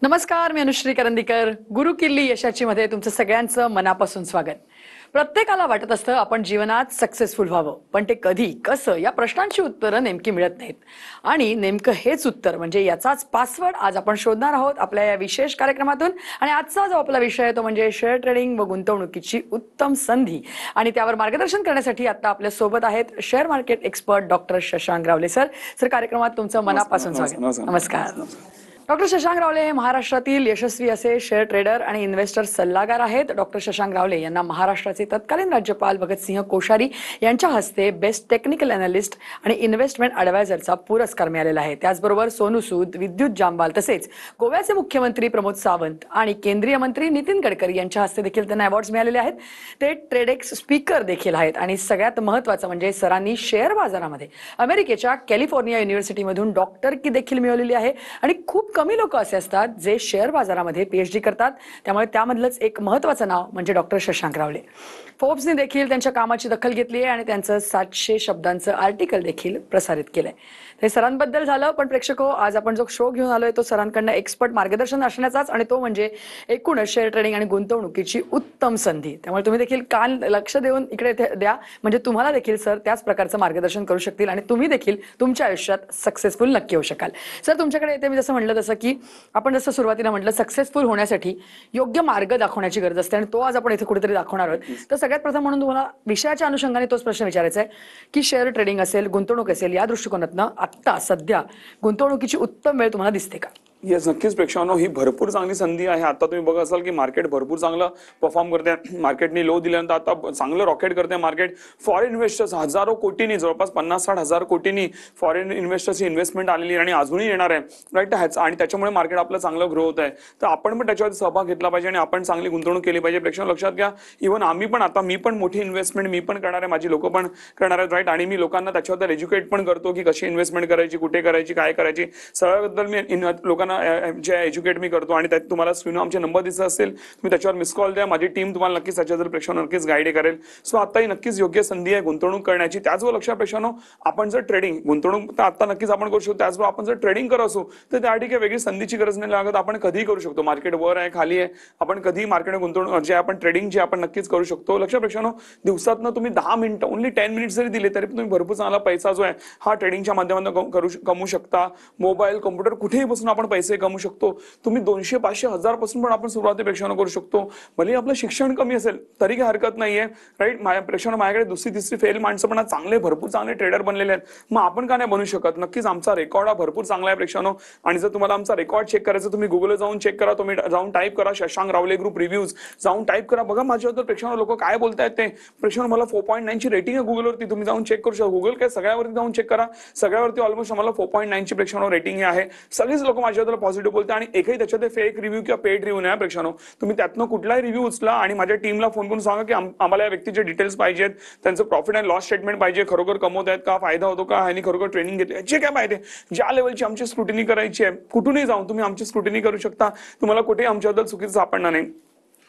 नमस्कार, मी अनुश्री करंदीकर. गुरु किल्ली यशाची मध्ये तुमचं सगळ्यांचं मनापासून स्वागत. प्रत्येकाला वाटत असतं आपण जीवनात सक्सेसफुल व्हावं, पण ते कधी कसं या प्रश्नांची उत्तरं नेमकी मिळत नाहीत. आणि नेमकं हेच उत्तर म्हणजे याचाच पासवर्ड आज आपण शोधणार आहोत आपल्या या विशेष कार्यक्रमातून. आणि आजचा जो आपला विषय आहे तो म्हणजे शेअर ट्रेडिंग व गुंतवणुकीची उत्तम संधी. आणि त्यावर मार्गदर्शन करण्यासाठी आता आपल्या सोबत आहेत share market expert doctor Shashank रावले सर. सर, कार्यक्रमात तुमचं मनापासून स्वागत. नमस्कार. डॉक्टर शशांक रावले हे महाराष्ट्रातील यशस्वी असे शेअर ट्रेडर आणि इन्व्हेस्टर सल्लागार आहेत. डॉक्टर शशांक रावले यांना महाराष्ट्राचे तत्कालीन राज्यपाल भगतसिंह कोश्यारी यांच्या हस्ते बेस्ट टेक्निकल अॅनालिस्ट आणि इन्व्हेस्टमेंट ॲडवायझरचा पुरस्कार मिळालेला आहे. त्याचबरोबर सोनू सूद, विद्युत जामवाल तसेच गोव्याचे मुख्यमंत्री प्रमोद सावंत आणि केंद्रीय मंत्री नितीन गडकरी यांच्या हस्ते देखील त्यांना अवॉर्ड्स मिळालेले आहेत. ते ट्रेडेक्स स्पीकर देखील आहेत. आणि सगळ्यात महत्त्वाचं म्हणजे सरांनी शेअर बाजारामध्ये अमेरिकेच्या कॅलिफोर्निया युनिव्हर्सिटीमधून डॉक्टरकी देखील मिळवलेली आहे. आणि खूप कमी लोक असे असतात जे शेअर बाजारामध्ये पीएचडी करतात. त्यामुळे त्यामधलंच एक महत्त्वाचं नाव म्हणजे डॉक्टर शशांक रावले. फोर्ब्सने देखील त्यांच्या कामाची दखल घेतली आहे आणि त्यांचं 700 शब्दांचं आर्टिकल देखील प्रसारित केलंय. हे सरांबद्दल झालं, पण प्रेक्षको, आज आपण जो शो घेऊन आलोय तो सरांकडनं एक्सपर्ट मार्गदर्शन असण्याचाच, आणि तो म्हणजे एकूणच शेअर ट्रेडिंग आणि गुंतवणुकीची उत्तम संधी. त्यामुळे तुम्ही देखील कान लक्ष देऊन इकडे द्या, म्हणजे तुम्हाला देखील सर त्याच प्रकारचं मार्गदर्शन करू शकतील आणि तुम्ही देखील तुमच्या आयुष्यात सक्सेसफुल नक्की होऊ शकाल. सर, तुमच्याकडे येते मी जसं म्हटलं तसं की आपण जसं सुरुवातीला म्हटलं सक्सेसफुल होण्यासाठी योग्य मार्ग दाखवण्याची गरज असते, आणि तो आज आपण इथे कुठेतरी दाखवणार आहोत. तर सगळ्यात प्रथम म्हणून तुम्हाला विषयाच्या अनुषंगाने तोच प्रश्न विचारायचा आहे की शेअर ट्रेडिंग असेल, गुंतवणूक असेल, या दृष्टिकोनातनं आत्ता सध्या गुंतवणुकीची उत्तम वेळ तुम्हाला दिसते का? येस, नक्कीच प्रेक्षकांनो, ही भरपूर चांगली संधी आहे. आता तुम्ही बघत असाल की मार्केट भरपूर चांगलं परफॉर्म करते. मार्केटनी लो दिल्यानंतर आता चांगलं रॉकेट करते मार्केट. फॉरेन इन्व्हेस्टर्स हजारो कोटींनी, जवळपास 50-60 हजार कोटींनी फॉरेन इन्व्हेस्टर्सची इन्व्हेस्टमेंट आलेली आणि अजूनही येणार आहे, राईट. आणि त्याच्यामुळे मार्केट आपलं चांगलं ग्रो होत आहे. तर आपण पण त्याच्यावर सहभाग घेतला पाहिजे आणि आपण चांगली गुंतवणूक केली पाहिजे. प्रेक्षकांनो लक्षात घ्या, इव्हन आम्ही पण आता मी पण मोठी इन्व्हेस्टमेंट मी पण करणार आहे, माझी लोक पण करणार आहेत, राईट. आणि मी लोकांना त्याच्याबद्दल एज्युकेट पण करतो की कशी इन्व्हेस्टमेंट करायची, कुठे करायची, काय करायची, सगळ्याबद्दल मी लोकांना जे एज्युकेट मी करतो. आणि त्यात तुम्हाला स्क्रीनवर आमचे नंबर दिसत असेल, तुम्ही त्याच्यावर मिस कॉल द्या. माझी टीम तुम्हाला नक्कीच त्याच्यावर प्रेक्षकांना नक्कीच गाईड करेल. सो आता ही नक्कीच योग्य संधी आहे गुंतवणूक करण्याची. त्याचबरोबर लक्षात प्रेक्षकांनो, आपण जर ट्रेडिंग गुंतवणूक तर आता नक्कीच आपण करू शकतो. त्याचबरोबर आपण जर ट्रेडिंग करत असू तर त्यासाठी काही वेगळी संधीची गरज नाही लागत. आपण कधीही करू शकतो. मार्केट वर आहे, खाली आहे, आपण कधीही मार्केट गुंतवणूक जे आपण ट्रेडिंग जे आपण नक्कीच करू शकतो. लक्षात प्रेक्षकांनो, दिवसातनं तुम्ही 10 मिनिटं ओन्ली 10 मिनिट्स जरी दिले तरी तुम्ही भरपूर चांगला पैसा जो आहे हा ट्रेडिंगच्या माध्यमातून कमवू शकता. मोबाईल, कम्प्युटर कुठेही बसून आपण पैसे कमवू शकतो. तुम्ही 200, 500, 1000 पासून पण आपण सुरुवातीपेक्षा करू शकतो. भले आपलं शिक्षण कमी असेल तरी काही हरकत नाहीये, राईट. माझ्याकडे दुसरी तिसरी फेल माणसं पण चांगले भरपूर चांगले ट्रेडर बनलेले आहेत. मग आपण का नाही बनू शकत? नक्कीच आमचा रेकॉर्ड हा भरपूर चांगला आहे प्रेक्षकांनो. आणि जर तुम्हाला आमचा रेकॉर्ड चेक करायचं, तुम्ही गुगलला जाऊन चेक करा. तुम्ही जाऊन टाईप करा शशांक रावले ग्रुप रिव्ह्यूज, जाऊन टाईप करा. बघा माझ्याबद्दल प्रेक्षकांनो लोक काय बोलतायत ते. प्रेक्षकांनो, मला 4.9 ची रेटिंग आहे गुगलवरती, तुम्ही जाऊन चेक करू शकता. गुगल काय सगळ्यावरती जाऊन चेक करा, सगळ्यावरती ऑलमोस्ट आम्हाला 4.9 ची प्रेक्षकांनो रेटिंग आहे. सगळेच लोक माझ्याबद्दल पॉझिटिव्ह बोलतात आणि एकही त्याच्यात फेक रिव्ह्यू किंवा पेड रिव्ह्यू नाही प्रेक्षकांनो. तुम्ही त्यातनं कुठलाही रिव्ह्यू उचला आणि माझ्या टीमला फोन करून सांगा की आम्हाला या व्यक्तीचे डिटेल्स पाहिजेत, त्यांचं प्रॉफिट अँड लॉस स्टेटमेंट पाहिजे, खरोखर कमवत आहेत का, फायदा होतो का, आणि खरोखर ट्रेनिंग घेतो याचे काय पाहिजे, ज्या लेवलची आमची स्क्रुटिनी करायची आहे. कुठूनही जाऊन तुम्ही आमची स्क्रुटिनी करू शकता. तुम्हाला कुठेही आमच्याबद्दल चुकीचं सापडणार नाही.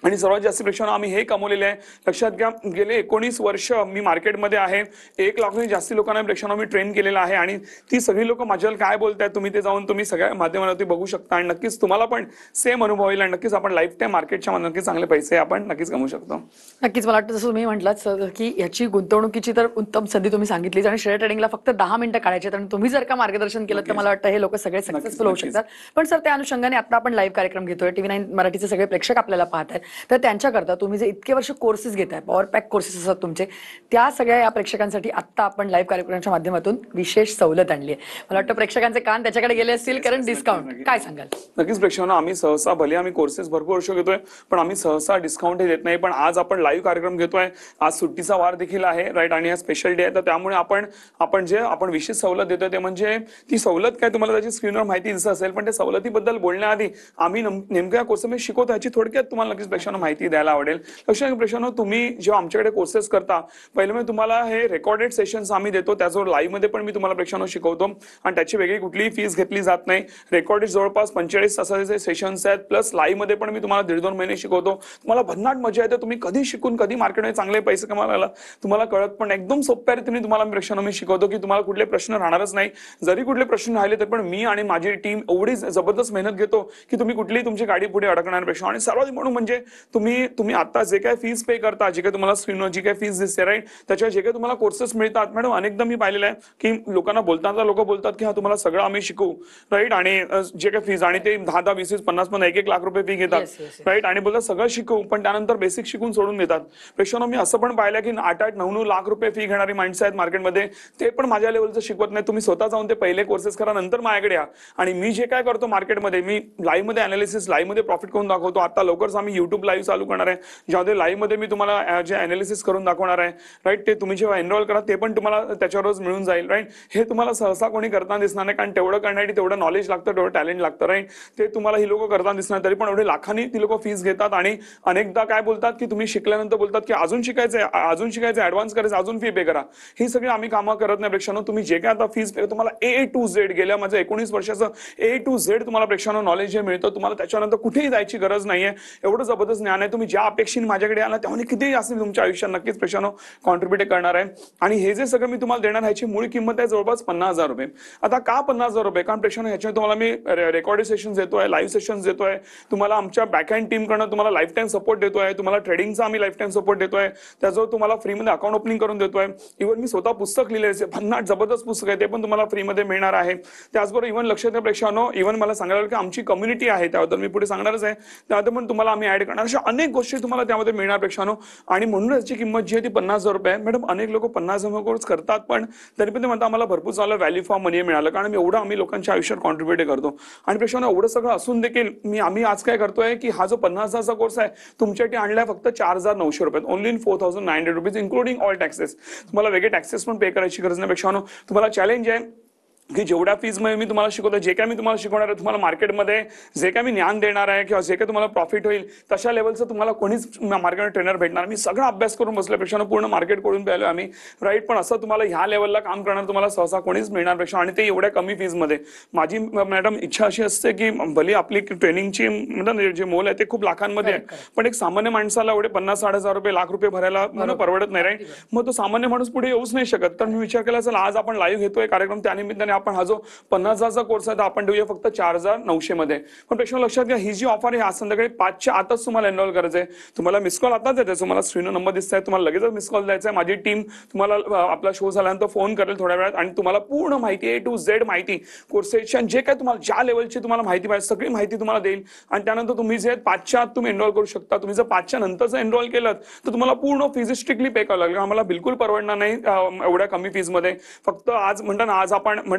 आणि सर्वात जास्त प्रेक्षकांना आम्ही हे कमवलेले आहे. लक्षात घ्या, गेले 19 वर्ष मी मार्केटमध्ये आहे. 1 लाखाहून जास्त लोकांना प्रेक्षकांना मी ट्रेन केलेलं आहे. आणि ती सगळी लोक माझ्यावर काय बोलतायत तुम्ही ते जाऊन तुम्ही सगळ्या माध्यमावरती बघू शकता. आणि नक्कीच तुम्हाला पण सेम अनुभव होईल आणि नक्कीच आपण लाईफ टाईम मार्केटच्या नक्कीच चांगले पैसे आपण नक्कीच कमवू शकतो. नक्कीच. मला वाटतं जसं तुम्ही म्हटलात सर की याची गुंतवणुकीची तर उत्तम संधी तुम्ही सांगितलीच, आणि शेअर ट्रेडिंगला फक्त 10 मिनिटं काढायची आहेत. आणि तुम्ही जर का मार्गदर्शन केलं तर मला वाटतं हे लोक सगळे सक्सेसफुल होऊ शकतात. पण सर, त्या अनुषंगाने आता आपण लाईव्ह कार्यक्रम घेतोय, TV9 मराठीचे सगळे प्रेक्षक आपल्याला पाहत आहेत. तर त्यांच्याकरता तुम्ही जे इतके वर्ष कोर्सेस घेताय, पॉवर पॅक कोर्सेस असतात तुमचे, त्या सगळ्या या प्रेक्षकांसाठी आता आपण लाईव्ह कार्यक्रमाच्या माध्यमातून विशेष सवलत आणली आहे. मला वाटतं प्रेक्षकांचे कान त्याच्याकडे गेले असतील, कारण डिस्काउंट काय सांगाल? नक्कीच प्रेक्षकांना, आम्ही सहसा भले आम्ही कोर्सेस भरपूर वर्ष घेतोय पण आम्ही सहसा डिस्काउंट देत नाही. पण आज आपण लाईव्ह कार्यक्रम घेतोय, आज सुट्टीचा वार देखील आहे, राईट. आणि हा स्पेशल डे आहे. तर त्यामुळे आपण विशेष सवलत देतोय ते म्हणजे ती सवलत काय, तुम्हाला त्याची स्क्रीनवर माहिती दिसत असेल, पण त्या सवलतीबद्दल बोलण्याआधी आम्ही नेमक्या कोर्समध्ये शिकवतो याची थोडक्यात तुम्हाला नक्कीच प्रेक्षांनो माहिती द्यायला आवडेल. लक्षात घ्या प्रेक्षांनो, तुम्ही जेव्हा आमच्याकडे कोर्सेस करता पहिले मी तुम्हाला हे रेकॉर्डेड सेशन्स आम्ही देतो, त्याचबरोबर लाईव्ह मध्ये पण मी तुम्हाला प्रेक्षांनो शिकवतो आणि त्याची वेगळी कुठलीही फीस घेतली जात नाही. रेकॉर्डेड जवळपास 45 तासाचे सेशन्स आहेत, प्लस लाईव्ह मध्ये पण मी तुम्हाला 1.5-2 महिने शिकवतो. तुम्हाला भन्नाट मजा येते. तुम्ही कधी शिकून कधी मार्केटमध्ये चांगले पैसे कमावायला तुम्हाला कळत पण एकदम सोप्या रीतीने तुम्हाला प्रेक्षांनो मी शिकवतो की तुम्हाला कुठले प्रश्न राहणारच नाही. जरी कुठले प्रश्न राहिले तर पण मी आणि माझी टीम एवढी जबरदस्त मेहनत घेतो की तुम्ही कुठलीही तुमची गाडी पुढे अडकण्यापेक्षा. आणि सर्वात म्हणून म्हणजे तुम्ही आता जे काही फीस पे करता, जे काही तुम्हाला स्क्रीनवर जी काही फीस दिसते राईट, त्याच्यावर जे काही तुम्हाला कोर्सेस मिळतात मॅडम, अनेकदा मी पाहिलेलं आहे की लोकांना बोलताना लोक बोलतात की हा तुम्हाला सगळं आम्ही शिकवू राईट, आणि जे काही फीस आणि ते 10-10, 20-20, 50 1-1 लाख रुपये फी घेतात राईट, आणि बोलतात सगळं शिकवू, पण त्यानंतर बेसिक शिकून सोडून देतात. प्रेक्षांनो मी असं पण पाहिलं की 8-8, 9-9 लाख रुपये फी घेणारी माणसं आहेत मार्केटमध्ये, ते पण माझ्या लेवलचं शिकवत नाही. तुम्ही स्वतः जाऊन ते पहिले कोर्सेस करा, नंतर माझ्याकडे या. आणि मी जे काय करतो मार्केटमध्ये, मी लाईव्ह मध्ये अनालिसिस, लाईव्ह मध्ये प्रॉफिट करून दाखवतो. आता लवकरच आम्ही युट्यूब लाईव्ह चालू करणार आहे, ज्यामध्ये लाईव्ह मध्ये मी तुम्हाला जे अनालिसिस करून दाखवणार आहे राईट. ते तुम्ही जेव्हा एनरोल करा ते पण तुम्हाला त्याच्यावरच मिळून जाईल राईट. हे तुम्हाला सहसा कोणी करताना दिसणार नाही, कारण तेवढं करण्यासाठी तेवढं नॉलेज लागतं, तेवढं टॅलेंट लागतं राईट. ते तुम्हाला ही लोक करताना दिसणार, तरी पण एवढे लाखांनी ती लोक फीस घेतात. आणि अनेकदा काय बोलतात की तुम्ही शिकल्यानंतर बोलतात की अजून शिकायचं ऍडव्हान्स करायचं, अजून फी पे करा. ही सगळी आम्ही कामं करत नाही प्रेक्षांनो. तुम्ही जे काय आता फीस पे, तुम्हाला A to Z गेल्या माझं 19 वर्षाचं A to Z तुम्हाला प्रेक्षांनो नॉलेज जे मिळतं, तुम्हाला त्याच्यानंतर कुठेही जायची गरज नाहीये. एवढं जबरदस्त ज्ञान आहे. तुम्ही ज्या अपेक्षेने माझ्याकडे आला त्यामुळे कितीही असेल तुमच्या आयुष्यात नक्कीच प्रेक्षांनो कॉन्ट्रीब्युट करणार आहे. आणि हे जे सगळं मी तुम्हाला देणार ह्याची मूळ किंमत आहे जवळपास 50,000 रुपये. आता का 50,000 रुपये? कारण प्रेक्षांनो ह्याच्यामध्ये तुम्हाला मी रेकॉर्डेड सेशन्स देतोय, लाईव्ह सेशन्स देतोय, तुम्हाला आमच्या बॅक हँड टीम कडनं तुम्हाला लाईफ टाइम सपोर्ट देतोय, तुम्हाला ट्रेडिंगचा आम्ही लाईफ टाइम सपोर्ट देतोय, त्याजवळ तुम्हाला फ्रीमध्ये अकाउंट ओपनिंग करून देतोय. इव्हन मी स्वतः पुस्तक लिहिलंय, भन्नाट जबरदस्त पुस्तक आहे, ते पण तुम्हाला फ्रीमध्ये मिळणार आहे. त्याचबरोबर इव्हन लक्षात घ्या प्रेक्षांनो, इव्हन मला सांगायला की आमची कम्युनिटी आहे, त्याबद्दल मी पुढे सांगणारच आहे, त्यामध्ये पण तुम्हाला आम्ही ऍड करणार. अशा अनेक गोष्टी तुम्हाला त्यामध्ये मिळणार प्रेक्षांनो. आणि म्हणून याची किंमत जी आहे ती 50,000 रुपये आहे. मॅडम अनेक लोक 50,000 कोर्स करतात, पण तरी पण ते म्हणतात आम्हाला भरपूर चांगलं व्हॅल्यू फॉर मनी मिळालं, कारण आम्ही लोकांच्या आयुष्यात कॉन्ट्रीब्युट करतो. आणि प्रेक्षांनो एवढं सगळं असून देखील आम्ही आज काय करतोय की हा जो 50,000चा कोर्स आहे तुमच्यासाठी आणलाय फक्त 4,900 रुपये, only in 4,900 rupees including all taxes. तुम्हाला वेगळे टॅक्सेस पण पे करायची गरज नाही प्रेक्षांनो. तुम्हाला चॅलेंज आहे की जेवढ्या फीज मध्ये मी तुम्हाला शिकवतो, जे काय मी तुम्हाला शिकवणार आहे, तुम्हाला मार्केटमध्ये जे काय मी ज्ञान देणार आहे किंवा जे काय तुम्हाला प्रॉफिट होईल, तशा लेवलचं तुम्हाला कोणीच मार्केट ट्रेनर भेटणार. मी सगळा अभ्यास करून बसल्यापेक्षा पूर्ण मार्केट कडून पाहिलं आम्ही राईट, पण असं तुम्हाला ह्या लेवलला काम करणार तुम्हाला सहसा कोणीच मिळणार पेक्षा, आणि ते एवढ्या कमी फीज मध्ये. माझी मॅडम इच्छा अशी असते की भले आपली ट्रेनिंगची म्हणजे जे मोल आहे ते खूप लाखांमध्ये आहे, पण एक सामान्य माणसाला एवढे 50-60,000 रुपये, लाख रुपये भरायला परवडत नाही राईट. मग तो सामान्य माणूस पुढे येऊच नाही शकत. तर मी विचार केला चला आज आपण लाईव्ह घेतोय कार्यक्रम, त्यानिमित्ताने आपण हा जो 50,000चा कोर्स आहे आपण देऊया फक्त 4,900 मध्ये. पण प्रेक्षक लक्षात घ्या, ही जी ऑफर आहे आज संध्याकाळी 5च्या आतच तुम्हाला एनरोल करायचं आहे. तुम्हाला मिस कॉल आताच येते, तुम्हाला स्क्रीनवर नंबर दिसत आहे, तुम्हाला लगेचच मिस कॉल द्यायचा आहे. माझी टीम तुम्हाला आपला शो झाल्यानंतर फोन करेल थोड्या वेळात, आणि तुम्हाला पूर्ण माहिती A to Z माहिती, कोर्सेसची जे काय तुम्हाला ज्या लेवलची तुम्हाला माहिती पाहिजे सगळी माहिती तुम्हाला देईल. आणि त्यानंतर तुम्ही जे 5च्या आत तुम्ही एनरोल करू शकता. तुम्ही जर 5च्या नंतरच एनरोल केलं तर तुम्हाला पूर्ण फीज स्ट्रिक्टली पे करावं लागेल. आम्हाला बिलकुल परवडणार नाही एवढ्या कमी फीज मध्ये. फक्त आज आज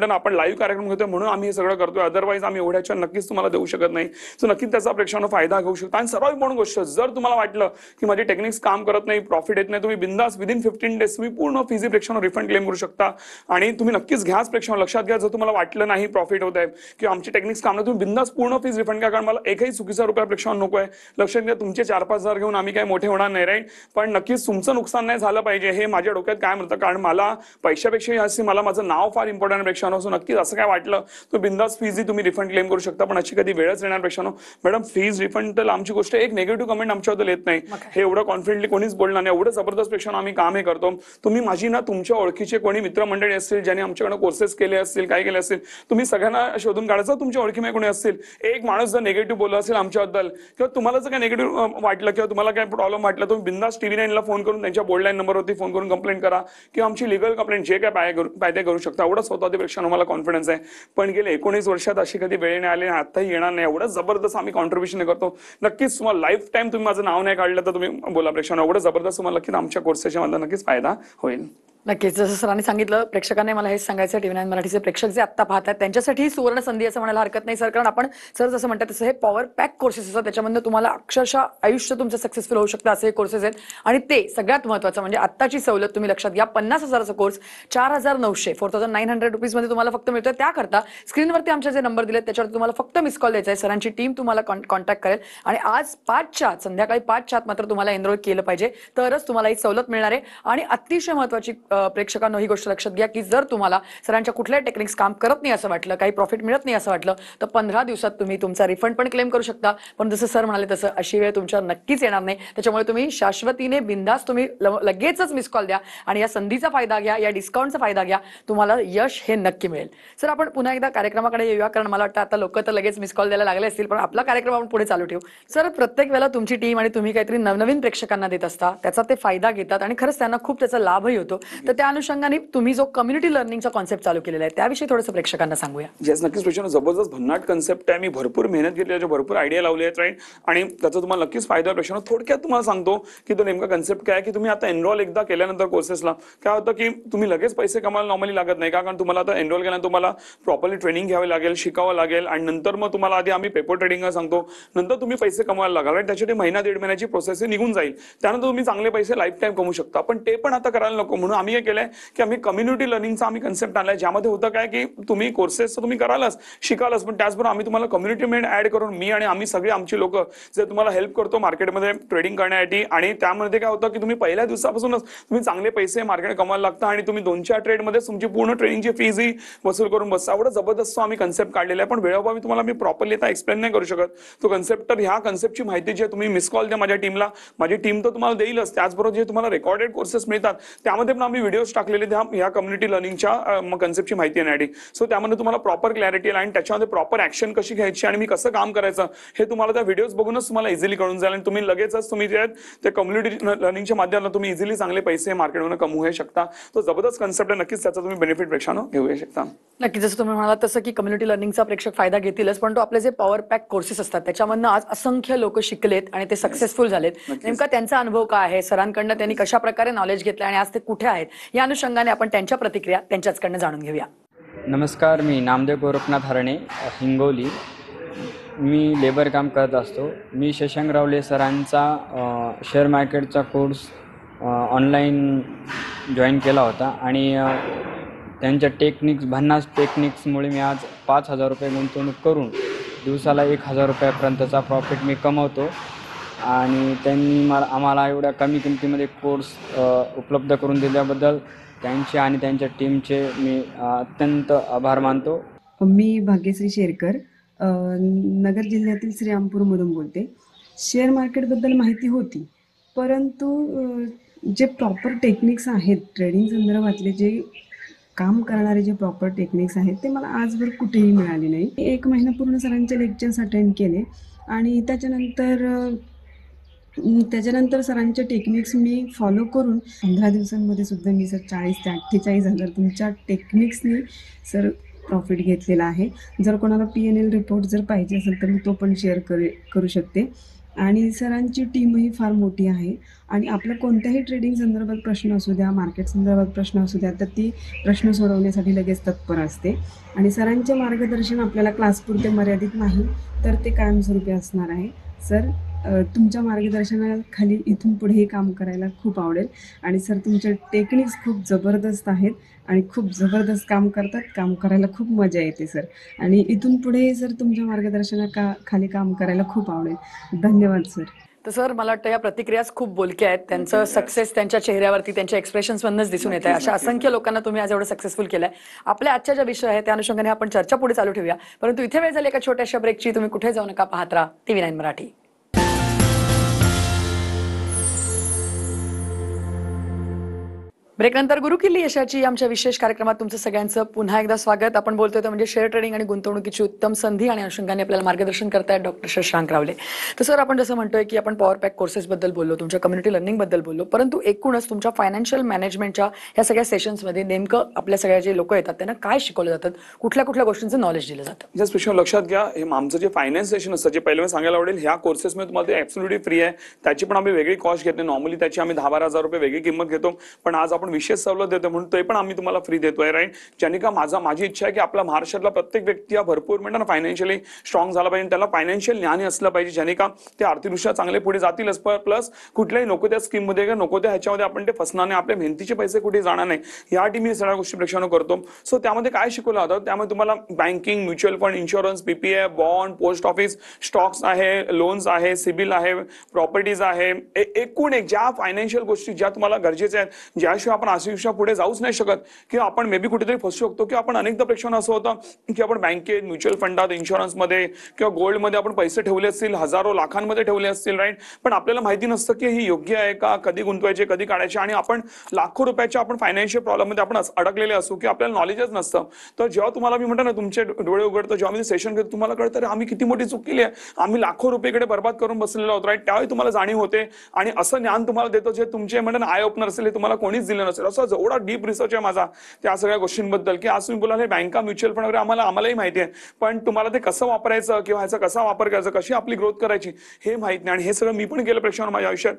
आपण लाईव्ह कार्यक्रम घेतोय म्हणून आम्ही हे सगळं करतोय, अदरवाईज आम्ही एवढ्याच्या नक्कीच तुम्हाला देऊ शकत नाही. सो नक्कीच त्याचा प्रेक्षकांनो फायदा घेऊ शकता. आणि सर्वात मोठी गोष्ट, जर तुम्हाला वाटलं की माझी टेक्निक्स काम करत नाही, प्रॉफिट येत नाही, तुम्ही बिंदास विदिन 15 डेज तुम्ही पूर्ण फीजी प्रेक्षकांनो रिफंड क्लेम करू शकता. आणि तुम्ही नक्कीच घ्याच प्रेक्षकांनो, लक्षात घ्या, जर तुम्हाला वाटलं नाही प्रॉफिट होत आहे किंवा आमची टेक्निक्स काम नाही, तुम्ही बिंदास पूर्ण फीज रिफंड करा, कारण मला एकही चुकीचा रुपया प्रेक्षकांनो नको आहे. लक्षात घ्या, तुमचे 4-5 हजार घेऊन आम्ही काय मोठे होणार नाही राईट, पण नक्कीच तुमचं नुकसान नाही झालं पाहिजे हे माझ्या डोक्यात काय म्हणतं, कारण मला पैशापेक्षा असे मला माझं नाव फार इम्पॉर्टंट प्रेक्षकांनो. सो नक्कीच असं काय वाटलं तर बिंदास फीज तुम्ही रिफंड क्लेम करू शकता, पण अशी कधी वेळच येणार पेक्षा मॅडम फीज रिफंड तर आमची गोष्ट, एक निगेटिव्ह कमेंट आमच्याबद्दल येत नाही, हे एवढं कॉन्फिडेंटली कोणीच बोलणार नाही. एवढं जबरदस्त पेक्षा आम्ही काम हे करतो. तुम्ही माझी ना तुमच्या ओळखीचे कोणी मित्रमंडळी असतील ज्यांनी आमच्याकडे कोर्सेस केले असतील, काय केले असतील, तुम्ही सगळ्यांना शोधून काढायचं. तुमच्या ओळखीमध्ये कोणी असतील, एक माणूस जर निगेटिव्ह बोलला असेल आमच्याबद्दल किंवा तुम्हाला जर काय निगेटिव्ह वाटलं किंवा तुम्हाला काय प्रॉब्लेम वाटला, तुम्ही बिंदास TV9 फोन करून त्यांच्या बोर्डलाईन नंबरवरती फोन करून कंप्लेंट करा किंवा आमची लिगल कंप्लेंट जे काय पायदे करू शकता. एवढं स्वतःपेक्षा मला कॉन्फिडन्स आहे. पण गेले 19 वर्षात अशी कधी वेळ नाही आली, आताही येणार नाही. एवढं जबरदस्त आम्ही कॉन्ट्रीब्युशन करतो. नक्कीच तुम्हाला लाईफ टाइम तुम्ही माझं नाव नाही काढलं तर तुम्ही बोला प्रेक्षकांनो, एवढं जबरदस्त तुम्हाला नक्कीच आमच्या कोर्सेसच्या मध्ये नक्कीच फायदा होईल. नक्कीच, जसं सरांनी सांगितलं, प्रेक्षकांनी मला हेच सांगायचं, टीव्ही 9 मराठीचे प्रेक्षक जे आत्ता पाहतात त्यांच्यासाठी ही सुवर्ण संधी असं म्हणायला हरकत नाही सर. कारण आपण सर जसं म्हणतात तसं हे पॉवर पॅक कोर्सेस असतात, त्याच्यामधून तुम्हाला अक्षरशः आयुष्य तुमचं सक्सेसफुल होऊ शकतं असे कोर्सेस आहेत. आणि ते सगळ्यात महत्त्वाचं म्हणजे आत्ताची सवलत तुम्ही लक्षात घ्या, 50,000चा कोर्स 4,900 4,900 रुपीजमध्ये तुम्हाला फक्त मिळतोय. त्याकरता स्क्रीनवरती आमचे जे नंबर दिलेत त्याच्यावर तुम्हाला फक्त मिस कॉल द्यायचा आहे. सरांची टीम तुम्हाला कॉन्टॅक्ट करेल आणि आज 5च्या आत, संध्याकाळी 5च्या आत मात्र तुम्हाला एनरोल केलं पाहिजे, तरच तुम्हाला ही सवलत मिळणार आहे. आणि अतिशय महत्त्वाची प्रेक्षकांनो ही गोष्ट लक्षात घ्या की जर तुम्हाला सरांच्या कुठल्याही टेक्निक्स काम करत नाही असं वाटलं, काही प्रॉफिट मिळत नाही असं वाटलं, तर 15 दिवसात तुम्ही तुमचा रिफंड पण क्लेम करू शकता. पण जसं सर म्हणाले तसं अशी वेळ तुमच्यावर नक्कीच येणार नाही. त्याच्यामुळे तुम्ही शाश्वतीने बिंदास तुम्ही लगेचच मिस कॉल द्या आणि या संधीचा फायदा घ्या, या डिस्काउंटचा फायदा घ्या, तुम्हाला यश हे नक्की मिळेल. सर आपण पुन्हा एकदा कार्यक्रमाकडे येऊया, कारण मला वाटतं आता लोक तर लगेच मिस कॉल द्यायला लागले असतील, पण आपला कार्यक्रम आपण पुढे चालू ठेवू. सर प्रत्येक वेळेला तुमची टीम आणि तुम्ही काहीतरी नवनवीन प्रेक्षकांना देत असता, त्याचा ते फायदा घेतात आणि खरंच त्यांना खूप त्याचा लाभही होतो. तर त्या अनुषंगाने तुम्ही जो कम्युनिटी लर्निंगचा कॉन्सेप्ट चालू केलेला आहे त्याविषयी थोडंसं प्रेक्षकांना सांगूया. येस, नक्कीच प्रश्न जबरदस्त भन्नाट कन्सेप्ट आहे. मी भरपूर मेहनत घेतली, त्याच्या भरपूर आयडिया लावले आहेत, राईट. आणि त्याचा तुम्हाला नक्कीच फायदा प्रश्न. थोडक्यात तुम्हाला सांगतो की तो नेमका कन्सेप्ट काय आहे की तुम्ही आता एनरोल एकदा केल्यानंतर कोर्सेसला काय होतं की तुम्ही लगेच पैसे कमायला नॉर्मली लागत नाही का, कारण तुम्हाला आता एनरोल केल्यानंतर तुम्हाला प्रॉपरली ट्रेनिंग घ्यावी लागेल, शिकावं लागेल आणि नंतर मग तुम्हाला आधी आम्ही पेपर ट्रेडिंग सांगतो, नंतर तुम्ही पैसे कमवायला लागाल, राईट. त्याच्यासाठी महिना 1.5 महिन्याची प्रोसेस निघून जाईल. त्यानंतर तुम्ही चांगले पैसे लाईफ टाईम कमवू शकता. पण ते पण आता करायला नको म्हणून आम्ही काय केलंय की आम्ही कम्युनिटी लर्निंगचा आम्ही कन्सेप्ट आणलाय, ज्यामध्ये होतं काय की तुम्ही कोर्सेस तुम्ही करालच, शिकालच, पण त्याचबरोबर आम्ही तुम्हाला कम्युनिटी मध्ये ऍड करून मी आणि आम्ही सगळे आमची लोक जे तुम्हाला हेल्प करतो मार्केटमध्ये ट्रेडिंग करण्यासाठी. आणि त्यामध्ये काय होतं की तुम्ही पहिल्या दिवसापासूनच तुम्ही चांगले पैसे मार्केट कमवायला लागता आणि तुम्ही 2-4 ट्रेडमध्ये तुमची पूर्ण ट्रेनिंगची फीज ही वसूल करून बसता. एवढं जबरदस्त आम्ही कन्सेप्ट काढलेला आहे, पण वेळोवेळी तुम्हाला मी प्रॉपरली आता एक्सप्लेन नाही करू शकत तो कन्सेप्ट. तर ह्या कन्सेप्टची माहिती जी आहे तुम्ही मिस कॉल द्या माझ्या टीमला, माझी टीम तर तुम्हाला देईलच. त्याचबरोबर जे तुम्हाला रेकॉर्डेड कोर्सेस मिळतात त्यामध्ये पण आम्ही व्हिडिओज टाकलेले ह्या कम्युनिटी लर्निंगच्या कन्सेप्टची माहिती येण्यासाठी. सो त्यामध्ये तुम्हाला प्रॉपर क्लॅरिटी आणि त्याच्यामध्ये प्रॉपर ऍक्शन कशी घ्यायची आणि मी कसं काम करायचं हे तुम्हाला त्या व्हिडिओज बघूनच तुम्हाला इझिली कळून जाईल आणि तुम्ही लगेचच तुम्ही जे ते कम्युनिटी लर्निंगच्या माध्यमातून तुम्ही इझिली चांगले पैसे मार्केटमध्ये कमवू शकता. तो जबरदस्त कन्सेप्ट आहे, नक्कीच त्याचा तुम्ही बेनिफिट प्रेक्षकांनो घेऊ शकता. नक्की, जसं तुम्ही म्हणालात तसं की कम्युनिटी लर्निंगचा प्रेक्षक फायदा घेतीलच, पण तो आपले जे पॉवर पॅक कोर्सेस असतात त्याच्यामधनं आज असंख्य लोक शिकलेत आणि ते सक्सेसफुल झालेत. नेमका त्यांचा अनुभव काय आहे, सरांकडनं त्यांनी कशा प्रकारे नॉलेज घेतलं आणि आज ते कुठे आहेत, या अनुषंगाने आपण त्यांच्या प्रतिक्रिया त्यांच्याचकडनं जाणून घेऊया. नमस्कार, मी नामदेव गोरखनाथ हरणे, हिंगोली. मी लेबर काम करत असतो. मी शशांक रावले सरांचा शेअर मार्केटचा कोर्स ऑनलाईन जॉईन केला होता आणि त्यांच्या भन्नाट टेक्निक्समुळे मी आज 5,000 रुपये गुंतवणूक करून दिवसाला 1,000 रुपयापर्यंतचा प्रॉफिट मी कमवतो. आणि त्यांनी आम्हाला एवढ्या कमी किमतीमध्ये कोर्स उपलब्ध करून दिल्याबद्दल त्यांचे आणि त्यांच्या टीमचे मी अत्यंत आभार मानतो. मी भाग्यश्री शेरकर, नगर जिल्ह्यातील श्रीरामपूरमधून बोलते. शेअर मार्केटबद्दल माहिती होती, परंतु जे प्रॉपर टेक्निक्स आहेत ट्रेडिंग संदर्भातले, जे काम करणारे जे प्रॉपर टेक्निक्स आहेत ते मला आजवर कुठेही मिळाले नाही. 1 महिना पूर्ण सरांचे लेक्चर्स अटेंड केले आणि त्याच्यानंतर सरांचे टेक्निक्स मी फॉलो करून 15 दिवसांमध्ये सुद्धा मी सर 40,000 ते 48,000 तुमच्या टेक्निक्सनी सर प्रॉफिट घेतलेला आहे. जर कोणाला PNL रिपोर्ट जर पाहिजे असेल तर मी तो पण शेअर करू शकते. आणि सरांची टीमही फार मोठी आहे आणि आपल्या कोणत्याही ट्रेडिंग संदर्भात प्रश्न असू द्या, मार्केट संदर्भात प्रश्न असू द्या, तर ती प्रश्न सोडवण्यासाठी लगेच तत्पर असते. आणि सरांचे मार्गदर्शन आपल्याला क्लासपुरते मर्यादित नाही, तर ते कायमस्वरूपी असणार आहे. सर, तुमच्या मार्गदर्शनाखाली इथून पुढेही काम करायला खूप आवडेल. आणि सर, तुमचे टेक्निक्स खूप जबरदस्त आहेत आणि खूप जबरदस्त काम करतात. काम करायला खूप मजा येते सर. आणि इथून पुढे सर तुमच्या मार्गदर्शनाखाली काम करायला खूप आवडेल. धन्यवाद सर. तर सर मला वाटतं या प्रतिक्रियाच खूप बोलक्या आहेत. त्यांचं सक्सेस त्यांच्या चेहऱ्यावरती, त्यांच्या एक्सप्रेशन्समधूनच दिसून येत आहे. अशा असंख्य लोकांना तुम्ही आज एवढं सक्सेसफुल केलंय. आपल्या आजच्या ज्या विषय आहे त्या अनुषंगाने आपण चर्चा पुढे चालू ठेवूया, परंतु इथे वेळ झाली एका छोट्याशा ब्रेकची. तुम्ही कुठे जाऊ नका, पाहत राहा टीव्ही 9 मराठी. ब्रेकनंतर गुरुकिल्ली यशाची आमच्या विशेष कार्यक्रमात तुमचं सगळ्यांचं पुन्हा एकदा स्वागत. आपण बोलतोय तर म्हणजे शेअर ट्रेडिंग आणि गुंतवणुकीची उत्तम संधी आणि अनुषंगाने आपल्याला मार्गदर्शन करतायत डॉक्टर शशांक रावले. तर सर, आपण जसं म्हणतोय की आपण पॉवर पॅक कोर्सेसबद्दल बोललो, तुमच्या कम्युनिटी लर्निंगबद्दल बोललो, परंतु एकूणच तुमच्या फायनान्शियल मॅनेजमेंटच्या ह्या सगळ्या सेशन्समध्ये नेमकं आपल्या सगळ्या जे लोक येतात त्यांना काय शिकवलं जातं, कुठल्या कुठल्या गोष्टींचं नॉलेज दिलं जातं? जस्ट प्रश्न लक्षात घ्या, हे आमचं जे फायनान्स सेशन असतं, जे पहिलं मी सांगायला आवडेल, ह्या कोर्सेसमध्ये तुम्हाला ॲब्सोल्युटली फ्री आहे. त्याची पण आम्ही वेगळी कॉस्ट घेत नाही. नॉर्मली त्याची आम्ही 10-12 हजार रुपये वेगळी किंमत घेतो, पण आज आपण आपण विशेष सवलत देतो म्हणून ते पण आम्ही तुम्हाला फ्री देतोय, राईट. ज्याने का माझी इच्छा आहे की आपल्या महाराष्ट्रातला प्रत्येक व्यक्ती हा भरपूर म्हणतात ना फायनान्शियली स्ट्रॉंग झाला पाहिजे, त्याला फायनान्शियल ज्ञान असलं पाहिजे, ज्याने का ते आर्थिकदृष्ट्या चांगले पुढे जातीलच. प्लस कुठल्याही नको त्या स्कीम मध्ये किंवा नको त्या ह्याच्यामध्ये आपण ते फसणार नाही, आपल्या मेहनतीचे पैसे कुठे जाणार नाही, यासाठी मी सगळ्या गोष्टी प्रेक्षानं करतो. सो त्यामध्ये काय शिकवलं होतं, त्यामध्ये तुम्हाला banking, mutual fund, insurance, PPA, bond, post office, stocks आहे, लोन्स आहे, सिबिल आहे, प्रॉपर्टीज आहे, एकूण एक ज्या फायनान्शियल गोष्टी ज्या तुम्हाला गरजेच्या आहेत, ज्याशिवाय आपण आयुष्यात पुढे जाऊच नाही शकत, किंवा आपण मे बी कुठेतरी फसू शकतो, किंवा आपण अनेकदा प्रेक्षानं असं होतं की आपण बँकेत, म्युच्युअल फंडात, इन्शुरन्समध्ये किंवा गोल्डमध्ये आपण पैसे ठेवले असतील, हजारो लाखांमध्ये ठेवले असतील, राईट. पण आपल्याला माहिती नसतं की ही योग्य आहे का, कधी गुंतवायचे, कधी काढायचे, आणि आपण लाखो रुपयाच्या आपण फायनान्शियल प्रॉब्लेम मध्ये आपण अडकलेले असू की आपल्याला नॉलेजच नसतं. तर जेव्हा तुम्हाला मी म्हणतो ना तुमचे डोळे उघडतो, जेव्हा मी सेशन घेतो, तुम्हाला कळतं आम्ही किती मोठी चूक केली आहे, आम्ही लाखो रुपयेकडे बर्बाद करून बसलेलो आहोत, राईट. त्यावेळी तुम्हाला जाणीव होते, आणि असं ज्ञान तुम्हाला देतो जे तुमचे म्हणतात आय ओपनर असेल, हे तुम्हाला कोणीच दिलं नसेल. असं जेवढा डीप रिसर्च आहे माझा त्या सगळ्या गोष्टींबद्दल की आज तुम्ही बोलाल हे बँका, म्युच्युअल फंड वगैरे आम्हालाही माहिती आहे, पण तुम्हाला ते कसं वापरायचं किंवा ह्याचा कसा वापर करायचा, कशी आपली ग्रोथ करायची हे माहित नाही. आणि हे सगळं मी पण केलं प्रेक्षानं माझ्या आयुष्यात,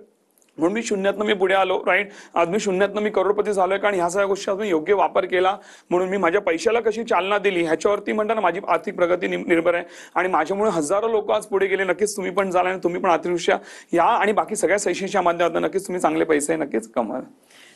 म्हणून मी शून्यातनं मी पुढे आलो, राईट. आज मी शून्यातनं मी करोडपती झालोय, कारण ह्या सगळ्या गोष्टी मी योग्य वापर केला, म्हणून मी माझ्या पैशाला कशी चालना दिली ह्याच्यावरती म्हणतात ना माझी आर्थिक प्रगती निर्भर आहे. आणि माझ्यामुळे हजारो लोक आज पुढे गेले. नक्कीच तुम्ही पण झाला, आणि तुम्ही पण आर्थिकदृष्ट्या या आणि बाकी सगळ्या सेशनच्या माध्यमातून नक्कीच तुम्ही चांगले पैसे नक्कीच कमाल.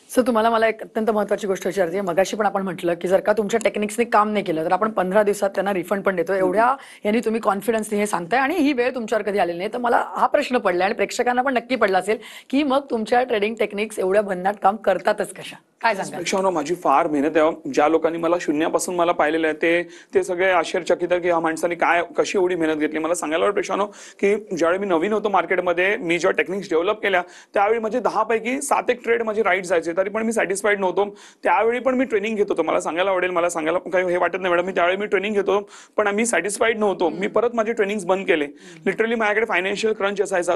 सर तुम्हाला मला एक अत्यंत महत्त्वाची गोष्ट विचारते. मगाशी पण आपण म्हटलं की जर का तुमच्या टेक्निक्सने काम नाही केलं तर आपण 15 दिवसात त्यांना रिफंड पण देतो. एवढ्या यांनी तुम्ही कॉन्फिडन्सने हे सांगताय, आणि ही वेळ तुमच्यावर कधी आलेली नाही. तर मला हा प्रश्न पडला, आणि प्रेक्षकांना पण नक्की पडला असेल की मग तुमच्या ट्रेडिंग टेक्निक्स एवढ्या भन्नाट काम करतातच कशा, काय सांगा? प्रेक्षानं माझी फार मेहनत आहे. ज्या लोकांनी मला शून्यापासून मला पाहिलेलं आहे ते सगळे आश्चर्यचकित आहे की ह्या माणसाने कशी एवढी मेहनत घेतली. मला सांगायला प्रेक्षानं की ज्यावेळी मी नवीन होतो मार्केटमध्ये, मी जेव्हा टेक्निक्स डेव्हलप केल्या त्यावेळी माझे 10 पैकी 7 एक ट्रेड माझे राईट जायचे, तरी पण मी सॅटिस्फाईड नव्हतो. त्यावेळी पण मी ट्रेनिंग घेत होतो. मला सांगायला आवडेल, मला सांगायला काही हे वाटत नाही मॅडम, मी त्यावेळी मी ट्रेनिंग घेतो, पण मी सॅटिस्फाईड नव्हतो. मी परत माझे ट्रेनिंग्स बंद केले. लिटरली माझ्याकडे फायनान्शियल क्रंच असायचा,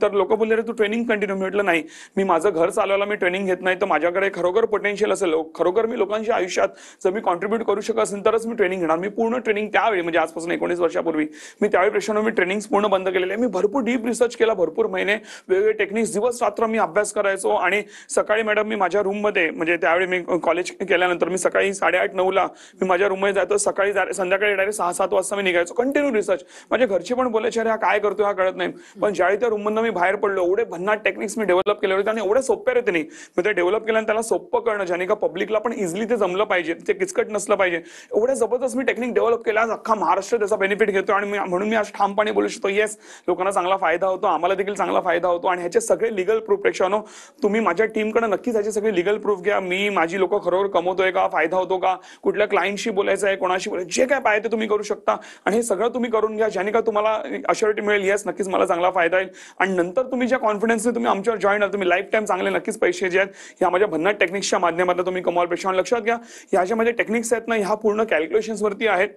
तर लोक बोलले रे तू ट्रेनिंग कंटिन्यू. म्हटलं नाही, मी माझं घर चालवायला मी ट्रेनिंग घेत नाही, तर माझ्याकडे खरोखर पोटेन्शियल असेल, खरोखर मी लोकांच्या आयुष्यात जर मी कॉन्ट्रीब्यूट करू शकत असेल तरच मी ट्रेनिंग घेणार. मी पूर्ण ट्रेनिंग त्यावेळी म्हणजे आजपासून 19 वर्षापूर्वी मी त्यावेळी प्रेक्षानं मी ट्रेनिंग्स पूर्ण बंद केलेले. मी भरपूर डीप रिसर्च केला, भरपूर महिने वेगवेगळे टेक्निक्स, दिवस रात्र मी अभ्यास करायचो. आणि सकाळी मॅडम मी माझ्या रूममध्ये, म्हणजे त्यावेळी मी कॉलेज केल्यानंतर मी सकाळी 8:30-9ला मी माझ्या रूममध्ये जायचो, सकाळी संध्याकाळी डायरेक्ट 6-7 वाजता मी निघायचो. Continue research. माझे घरचे पण बोलायचे अरे हा काय करतो, हा कळत नाही. पण ज्यावेळी त्या रूममधून मी बाहेर पडलो, एवढे भन्नाट टेक्निक्स मी डेव्हलप केले होते, आणि एवढे सोप्या रीतीने मी ते डेव्हलप केलं, आणि त्याला सोपं करणं, ज्याने का पब्लिकला पण इझिली ते जमलं पाहिजे, ते किचकट नसलं पाहिजे, एवढ्या जबरदस्त मी टेक्निक डेव्हलप केला. आज अख्खा महाराष्ट्र त्याचा बेनिफिट घेतो, आणि म्हणून मी आज ठामपणे बोलू शकतो येस लोकांना चांगला फायदा होतो, आम्हाला देखील चांगला फायदा होतो. आणि ह्याचे सगळे लिगल प्रूफ प्रेक्षानो तुम्ही माझ्या टीमकडे नक्कीच ह्याचे सगळे लिगल प्रूफ घ्या. मी माझी लोक खरोखर कमवतोय का, फायदा होतो का, कुठल्या क्लायंटशी बोलायचं आहे, कोणाशी बोलायचं, जे काय पाहिजे ते तुम्ही करू शकता. आणि हे सगळं तुम्ही करून घ्या, ज्याने का तुम्हाला अश्युरिटी मिळेल येस नक्कीच मला चांगला फायदा येईल. आणि नंतर तुम्ही ज्या कॉन्फिडन्सने तुम्ही आमच्यावर जॉईन आहात, तुम्ही लाईफ टाइम चांगले नक्कीच पैसे जे आहेत ह्या माझ्या भन्नाट टेक्निक्सच्या माध्यमातून तुम्ही कमवाल. प्रेक्षानं लक्षात घ्या, ह्या ज्या माझ्या टेक्निक्स आहेत ना, ह्या पूर्ण कॅल्क्युलेशन्स वरती आहेत,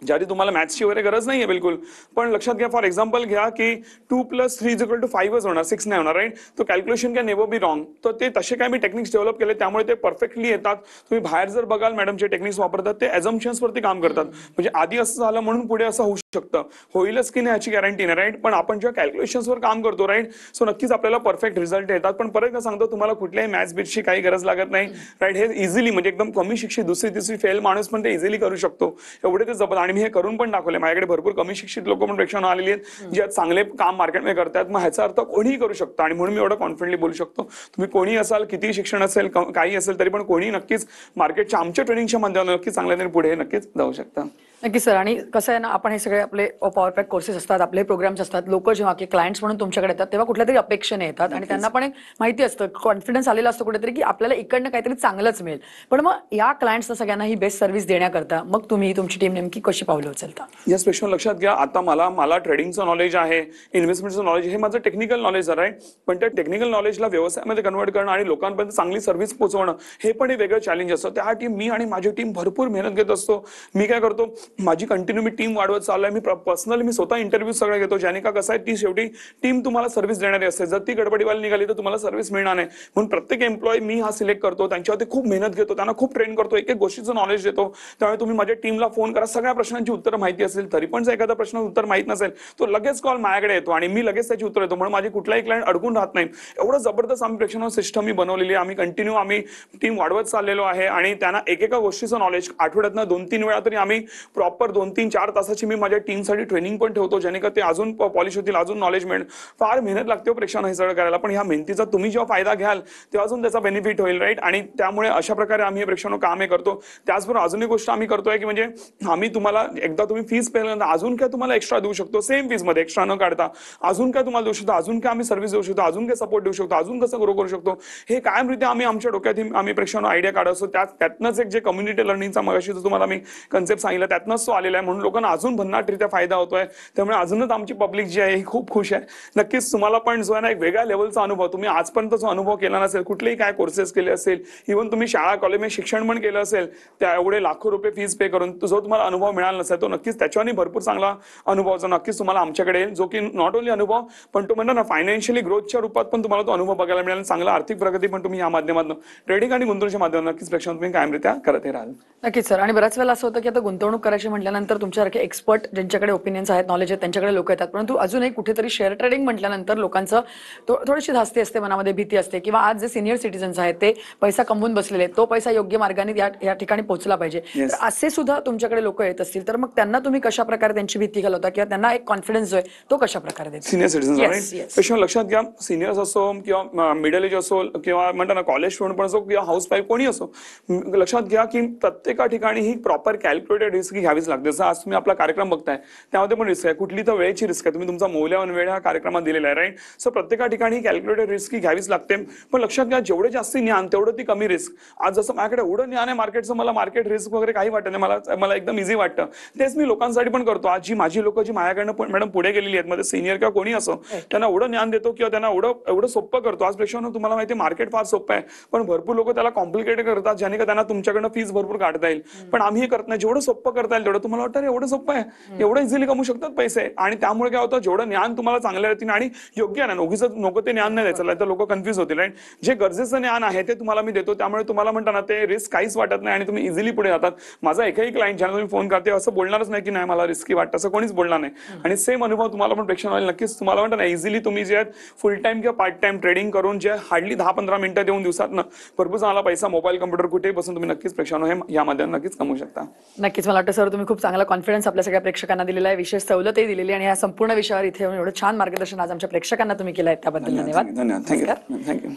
ज्याची तुम्हाला मॅथ्सची वगैरे गरज नाहीये बिलकुल. पण लक्षात घ्या, फॉर एक्झाम्पल घ्या की 2 + 3 = 5च होणार, 6 नाही होणार, राईट. तो calculation can never be wrong. तर ते तसे काय मी टेक्निक्स डेव्हलप केले, त्यामुळे ते परफेक्टली येतात. तुम्ही बाहेर जर बघाल मॅडम जे टेक्निक्स वापरतात ते ॲझम्पशन्स वरती काम करतात. म्हणजे आधी असं झालं म्हणून पुढे असं होऊ शकतं, होईलच की नाही याची गॅरंटी नाही, राईट. पण आपण जेव्हा कॅल्क्युलेशन्सवर काम करतो, राईट, सो नक्कीच आपल्याला परफेक्ट रिझल्ट येतात. पण परत सांगतो तुम्हाला कुठल्याही मॅथ्स बीटची काही गरज लागत नाही, राईट. हे इझिली म्हणजे एकदम कमी शिक्षित 2री-3री फेल माणूस पण ते इझिली करू शकतो, एवढे ते जबरदस्त. आणि मी हे करून पण दाखवले. माझ्याकडे भरपूर कमी शिक्षित लोक पण प्रेक्षानं आलेली आहेत, जे चांगले काम मार्केटमध्ये करतात. मग ह्याचा अर्थ कोणीही करू शकतं, आणि म्हणून मी एवढं कॉन्फिडंटली बोलू शकतो. तुम्ही कोणी असाल, किती शिक्षण असेल, काही असेल, तरी पण कोणी नक्कीच मार्केटच्या आमच्या ट्रेनिंगच्या माध्यमातून नक्कीच चांगल्या पुढे नक्कीच जाऊ शकता. नक्की सर. आणि कसं आहे ना, आपण हे सगळे आपले पॉवर पॅक कोर्सेस असतात, आपले प्रोग्राम्स असतात, लोक जेव्हा की क्लायंट्स म्हणून तुमच्याकडे येतात तेव्हा कुठल्या तरी अपेक्षेने येतात, आणि त्यांना पण एक माहिती असतं, कॉन्फिडन्स आलेला असतो कुठेतरी की आपल्याला इकडनं काहीतरी चांगलंच मिळेल. पण मग या क्लायंट्सना सगळ्यांना ही बेस्ट सर्व्हिस देण्याकरता मग तुम्ही तुमची टीम नेमकी कशी पावलं उचलता? याच पेक्षा लक्षात घ्या, आता मला ट्रेडिंगचं नॉलेज आहे, इन्व्हेस्टमेंटचं नॉलेज, हे माझं टेक्निकल नॉलेज आहे, पण त्या टेक्निकल नॉलेजला व्यवसायामध्ये कन्वर्ट करणं आणि लोकांपर्यंत चांगली सर्व्हिस पोहोचवणं हे पण एक वेगळं चॅलेंज असतं. त्यासाठी मी आणि माझी टीम भरपूर मेहनत घेत असतो. मी काय करतो, माझी कंटिन्यू टीम वाढवत चाललोय. मी पर्सनली मी स्वतः इंटरव्ह्यू सगळे घेतो, ज्याने का कसं आहे ती शेवटी टीम तुम्हाला सर्व्हिस देणारी असते. जर ती गडबडीवाली निघाली तर तुम्हाला सर्व्हिस मिळणार नाही. म्हणून प्रत्येक एम्प्लॉई मी हा सिलेक्ट करतो, त्यांच्यावरती खूप मेहनत घेतो, त्यांना खूप ट्रेन करतो, एक एक गोष्टीचं नॉलेज देतो. त्यामुळे तुम्ही माझ्या टीमला फोन करा, सगळ्या प्रश्नांची उत्तरं माहिती असेल तरी पण जर एखादा प्रश्न उत्तर माहित नसेल तो लगेच कॉल माझ्याकडे येतो आणि मी लगेच त्याची उत्तर देतो. म्हणून माझी कुठलाही क्लायंट अडकून राहत नाही. एवढं जबरदस्त आम्ही प्रेक्षण सिस्टम मी बनवलेली आहे. आम्ही कंटिन्यू आम्ही टीम वाढवत चाललेलो आहे आणि त्यांना एकेका गोष्टीचं नॉलेज आठवड्यातनं 2-3 वेळा तरी आम्ही प्रॉपर 2-3-4 तासाची मी माझ्या टीमसाठी ट्रेनिंग पण ठेवतो, जेणे का ते अजून पॉलिश होतील, अजून नॉलेज मिळेल. फार मेहनत लागते प्रेक्षण हे सगळं करायला, पण ह्या मेहनतीचा तुम्ही जेव्हा फायदा घ्याल तेव्हा अजून त्याचा बेनिफिट होईल, राईट. आणि त्यामुळे अशा प्रकारे आम्ही हे प्रेक्षण काम हे करतो. त्याचबरोबर अजून एक गोष्ट आम्ही करतोय की म्हणजे आम्ही तुम्हाला एकदा तुम्ही फीस पे केल्यानंतर अजून काय तुम्हाला एक्स्ट्रा देऊ शकतो, सेम फीस मध्ये एक्स्ट्रा न काढता अजून काय तुम्हाला देऊ शकतो, अजून काय आम्ही सर्व्हिस देऊ शकतो, अजून काय सपोर्ट देऊ शकतो, अजून कसं ग्रो करू शकतो, हे कायमरित्या आम्ही आमच्या डोक्यात आम्ही प्रेक्षण आयडिया काढत असतो. त्यातनंच एक जे कम्युनिटी लर्निंगचा मगाशी जो तुम्हाला मी कन्सेप्ट सांगितला त्यातनंच तो आलेला आहे. म्हणून लोकांना अजून भन्नाटरित्या फायदा होतोय. त्यामुळे अजूनच आमची पब्लिक जी आहे ही खूप खुश आहे. नक्कीच तुम्हाला पण जो आहे ना एक वेगळ्या लेवलचा अनुभव, तुम्ही आजपर्यंत जो अनुभव केला नसेल, कुठलेही काय कोर्सेस केले असेल, इव्हन तुम्ही शाळा कॉलेजमध्ये शिक्षण पण केलं असेल, त्या एवढे लाखो रुपये फीस पे करून जो तुम्हाला अनुभव मिळाला नसेल तो नक्कीच त्याच्याने भरपूर चांगला अनुभव जो नक्कीच तुम्हाला आमच्याकडे येईल, जो की नॉट ओन्ली अनुभव पण तो म्हणतो ना फायनान्शियली ग्रोथच्या रूपात पण तुम्हाला तो अनुभव बघायला मिळेल. चांगला आर्थिक प्रगती पण तुम्ही या माध्यमातून ट्रेडिंग आणि गुंतवणुकीच्या माध्यमातून नक्कीच प्रेक्षण तुम्ही कायमरित्या करत राहाल. नक्कीच सर. आणि बऱ्याच वेळेला असं होतं की आता गुंतवणूक करायची म्हटल्यानंतर तुमच्यासारखे एक्सपर्ट ज्यांच्याकडे ओपिनियन्स आहेत, नॉलेज आहेत, त्यांच्याकडे लोक येतात. परंतु अजूनही कुठेतरी शेअर ट्रेडिंग म्हटल्यानंतर लोकांचं थोडीशी धास्ती असते, मनामध्ये भीती असते, किंवा आज जे सिनियर सिटीजन्स आहेत ते पैसा कमवून बसलेले आहेत, तो पैसा योग्य मार्गाने या ठिकाणी पोहोचला पाहिजे. तर असे सुद्धा तुमच्याकडे लोक येत असतील तर मग त्यांना तुम्ही कशा प्रकारे त्यांची भीती घालवता किंवा त्यांना एक कॉन्फिडन्स जो आहे तो कशा प्रकारे देता? सिनियर सिटीजन लक्षात घ्या, सिनियर्स असो किंवा मिडल एज असो किंवा म्हणतात ना कॉलेज स्टुडंट पण असो किंवा हाऊस वाईफ कोणी असो, लक्षात घ्या की प्रत्येका ठिकाणी ही प्रॉपर कॅल्क्युलेटेड रिस्क घ्यावीच लागते. जसं आज तुम्ही आपला कार्यक्रम बघताय त्यामध्ये पण रिस्क आहे, कुठली तर वेळेची रिस्क आहे, तुम्ही तुमचा मौल्यवान वेळ हा कार्यक्रमात दिलेला आहे, राईट. सो प्रत्येका ठिकाणी कॅल्क्युलेटेड रिस्क ही घ्यावीच लागते. पण लक्षात घ्या जेवढे जास्त ज्ञान तेवढं ती कमी रिस्क. आज जसं माझ्याकडे एवढं ज्ञान आहे मार्केटचं, मला मार्केट रिस्क वगैरे काही वाटत नाही, मला एकदम इझी वाटतं. तेच मी लोकांसाठी पण करतो. आज जी माझी लोक जी माझ्याकडनं मॅडम पुढे गेलेली आहेत, मध्ये सिनियर किंवा कोणी असो, त्यांना एवढं ज्ञान देतो किंवा त्यांना एवढं सोपं करतो. आज प्रेक्षण तुम्हाला माहिती मार्केट फार सोपं आहे, पण भरपूर लोक त्याला कॉम्प्लिकेटेड करतात, ज्याने का त्यांना तुमच्याकडनं फीस भरपूर काढता येईल. पण आम्ही हे करत नाही. जेवढं सोपं करता येईल तेवढं तुम्हाला वाटतं एवढं सोपं आहे, एवढं इझिली कमवू शकतात पैसे. आणि त्यामुळे काय होतं, जेवढं ज्ञान तुम्हाला चांगल्या रीतीने आणि योग्य ना उगीच नको ते ज्ञान नाही द्यायचं, तर लोक कन्फ्युज होतील, राईट. जे गरजेचं ज्ञान आहे ते तुम्हाला मी देतो, त्यामुळे तुम्हाला म्हणताना ते रिस्क काहीच वाटत नाही आणि तुम्ही इझिली पुढे जातात. माझा एकही क्लायंट ज्यांना तुम्ही फोन करते असं बोलणारच नाही की नाही मला रिस्की वाटतं, असं कोणीच बोलणार नाही. आणि सेम अनुभव तुम्हाला पण प्रेक्षण होईल. नक्कीच तुम्हाला म्हणता ना इझिली तुम्ही जे फुल टाइम किंवा पार्ट टाइम ट्रेडिंग करून जे हार्डली 10-15 मिनिटं देऊन दिवसात भरपूर चांगला पैसा मोबाईल कम्प्युटर कुठेही बसून तुम्ही नक्कीच प्रेक्षण हे यामध्ये नक्कीच कमवू शकता. नक्कीच. मला वाटतं सर तुम्ही खूप चांगला कॉन्फिडन्स आपल्या सगळ्या प्रेक्षकांना दिलेला आहे, विशेष सवलतही दिलेली आणि या संपूर्ण विषयावर इथे एवढं छान मार्गदर्शन आज आमच्या प्रेक्षकांना तुम्ही केलं आहे त्याबद्दल धन्यवाद. थँक्यू.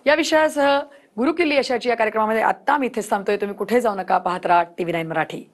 या विषयासह गुरुकिल्ली यशाची या कार्यक्रमामध्ये आत्ता मी इथेच थांबतोय. तुम्ही कुठे जाऊ नका, पाहत राहा TV9 मराठी.